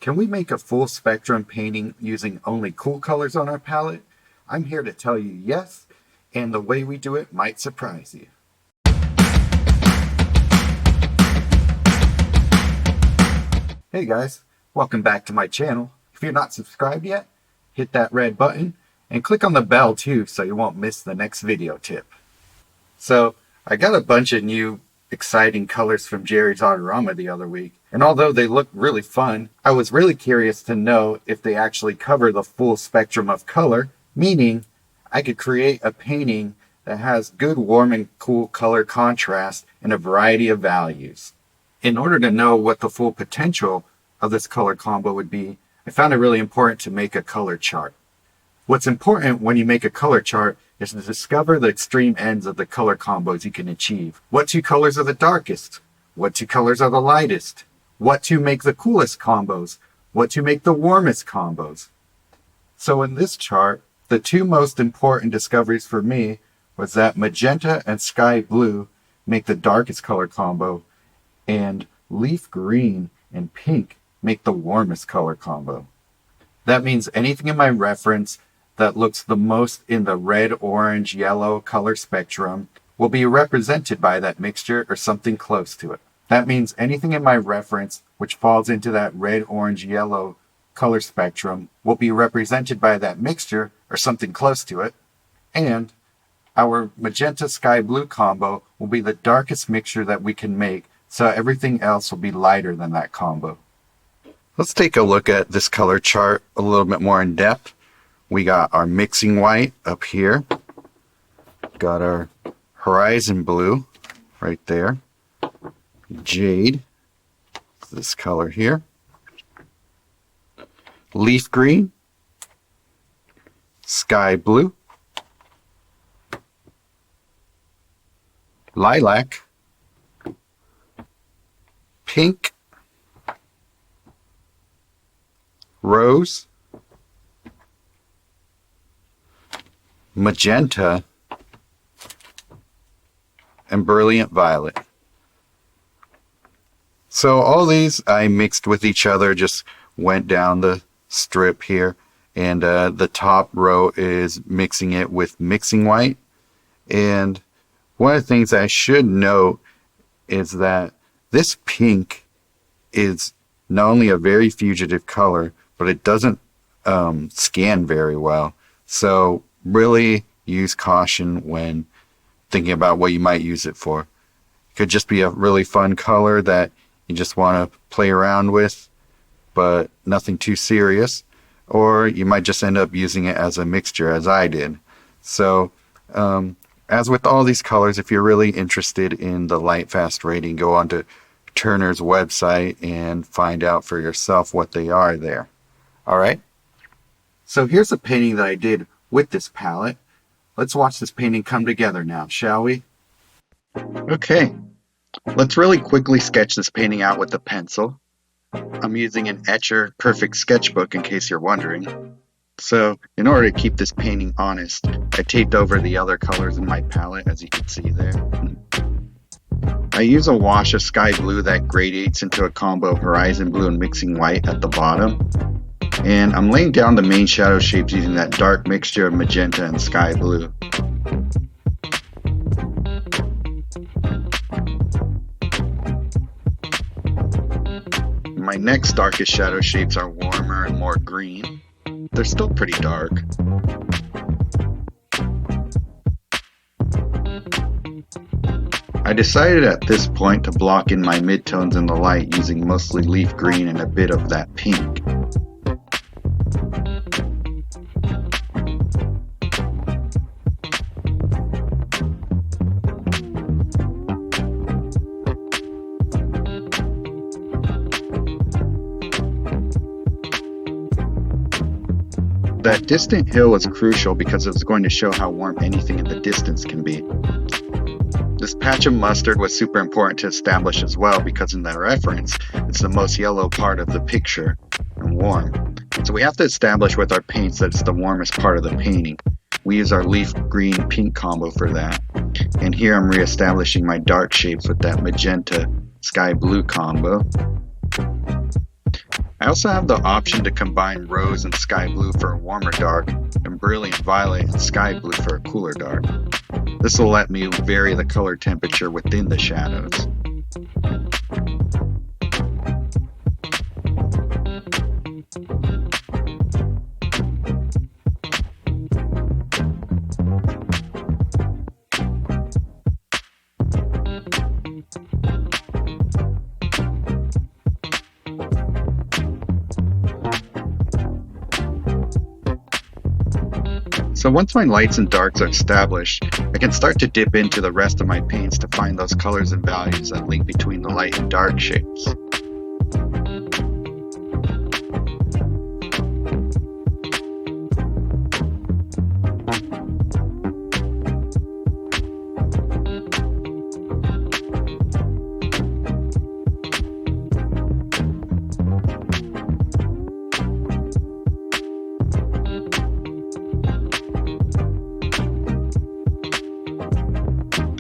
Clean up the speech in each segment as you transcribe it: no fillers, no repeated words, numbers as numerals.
Can we make a full spectrum painting using only cool colors on our palette? I'm here to tell you yes, and the way we do it might surprise you. Hey guys, welcome back to my channel. If you're not subscribed yet, hit that red button and click on the bell too so you won't miss the next video tip. So I got a bunch of new exciting colors from Jerry's Artorama the other week, and although they look really fun, I was really curious to know if they actually cover the full spectrum of color, meaning I could create a painting that has good warm and cool color contrast in a variety of values. In order to know what the full potential of this color combo would be, I found it really important to make a color chart. What's important when you make a color chart is to discover the extreme ends of the color combos you can achieve. What two colors are the darkest? What two colors are the lightest? What two make the coolest combos? What two make the warmest combos? So in this chart, the two most important discoveries for me was that magenta and sky blue make the darkest color combo, and leaf green and pink make the warmest color combo. That means anything in my reference that looks the most in the red, orange, yellow color spectrum will be represented by that mixture or something close to it. That means anything in my reference which falls into that red, orange, yellow color spectrum will be represented by that mixture or something close to it. And our magenta sky blue combo will be the darkest mixture that we can make, so everything else will be lighter than that combo. Let's take a look at this color chart a little bit more in depth. We got our mixing white up here. Got our horizon blue right there. Jade, this color here. Leaf green. Sky blue. Lilac. Pink. Rose. Magenta, and brilliant violet. So all these I mixed with each other, just went down the strip here, and the top row is mixing it with mixing white. And one of the things I should note is that this pink is not only a very fugitive color, but it doesn't scan very well. So really use caution when thinking about what you might use it for. It could just be a really fun color that you just want to play around with, but nothing too serious. Or you might just end up using it as a mixture, as I did. So as with all these colors, if you're really interested in the light fast rating, go onto Turner's website and find out for yourself what they are there. Alright, so here's a painting that I did with this palette. Let's watch this painting come together now, shall we? Okay, let's really quickly sketch this painting out with a pencil. I'm using an Etcher Perfect Sketchbook in case you're wondering. So in order to keep this painting honest, I taped over the other colors in my palette, as you can see there. I use a wash of sky blue that gradates into a combo of horizon blue and mixing white at the bottom. And I'm laying down the main shadow shapes using that dark mixture of magenta and sky blue. My next darkest shadow shapes are warmer and more green. They're still pretty dark. I decided at this point to block in my midtones in the light using mostly leaf green and a bit of that pink. That distant hill was crucial because it was going to show how warm anything in the distance can be. This patch of mustard was super important to establish as well because in the reference, it's the most yellow part of the picture and warm. So we have to establish with our paints that it's the warmest part of the painting. We use our leaf green pink combo for that. And here I'm reestablishing my dark shapes with that magenta sky blue combo. I also have the option to combine rose and sky blue for a warmer dark, and brilliant violet and sky blue for a cooler dark. This will let me vary the color temperature within the shadows. So once my lights and darks are established, I can start to dip into the rest of my paints to find those colors and values that link between the light and dark shapes.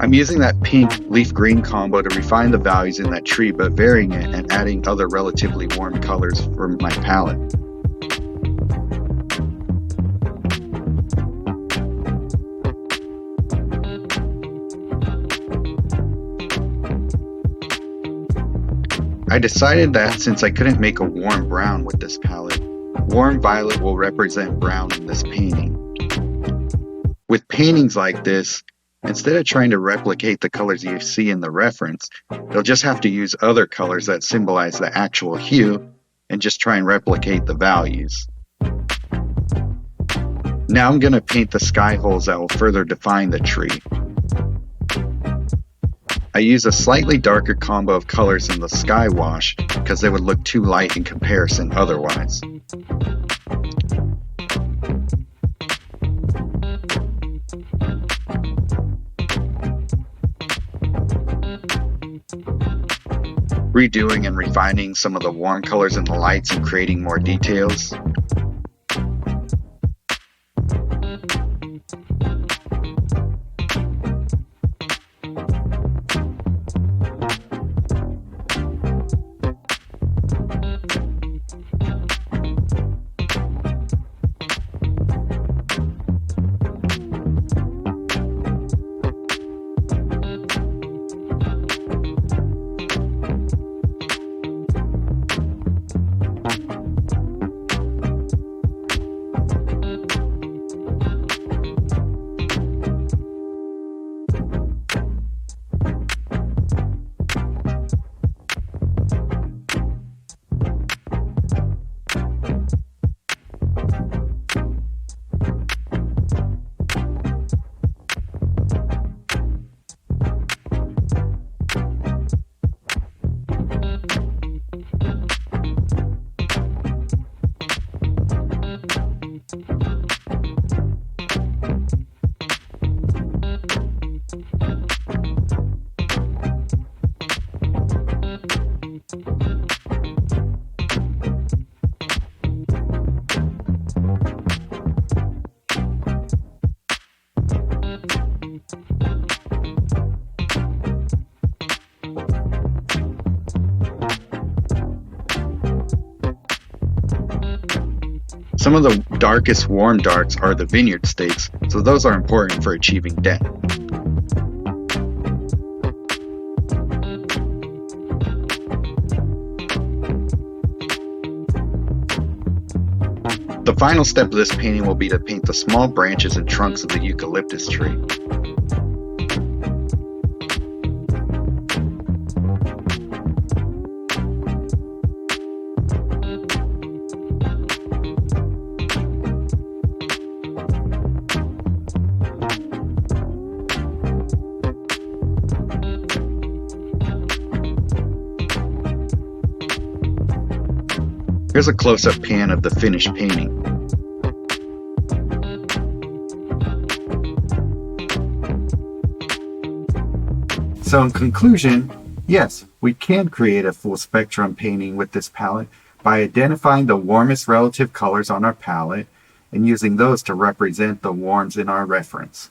I'm using that pink leaf green combo to refine the values in that tree, but varying it and adding other relatively warm colors from my palette. I decided that since I couldn't make a warm brown with this palette, warm violet will represent brown in this painting. With paintings like this, instead of trying to replicate the colors you see in the reference, you'll just have to use other colors that symbolize the actual hue and just try and replicate the values. Now I'm going to paint the sky holes that will further define the tree. I use a slightly darker combo of colors in the sky wash because they would look too light in comparison otherwise. Redoing and refining some of the warm colors in the lights and creating more details. Some of the darkest warm darks are the vineyard stakes, so those are important for achieving depth. The final step of this painting will be to paint the small branches and trunks of the eucalyptus tree. Here's a close-up pan of the finished painting. So in conclusion, yes, we can create a full spectrum painting with this palette by identifying the warmest relative colors on our palette and using those to represent the warms in our reference.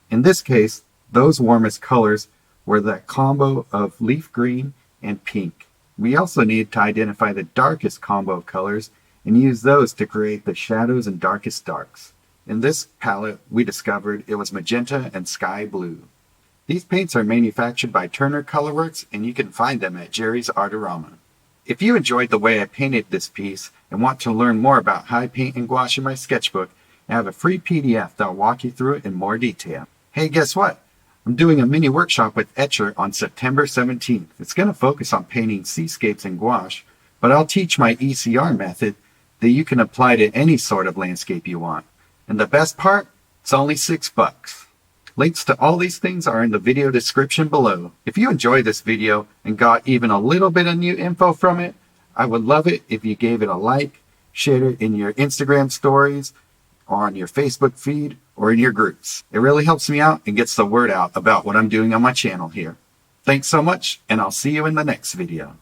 In this case, those warmest colors were that combo of leaf green and pink. We also need to identify the darkest combo of colors and use those to create the shadows and darkest darks. In this palette, we discovered it was magenta and sky blue. These paints are manufactured by Turner Colorworks, and you can find them at Jerry's Artorama. If you enjoyed the way I painted this piece and want to learn more about how I paint and gouache in my sketchbook, I have a free PDF that'll walk you through it in more detail. Hey, guess what? I'm doing a mini workshop with Etcher on September 17th. It's going to focus on painting seascapes in gouache, but I'll teach my ECR method that you can apply to any sort of landscape you want. And the best part? It's only $6. Links to all these things are in the video description below. If you enjoyed this video and got even a little bit of new info from it, I would love it if you gave it a like, shared it in your Instagram stories, or on your Facebook feed, or in your groups. It really helps me out and gets the word out about what I'm doing on my channel here. Thanks so much, and I'll see you in the next video.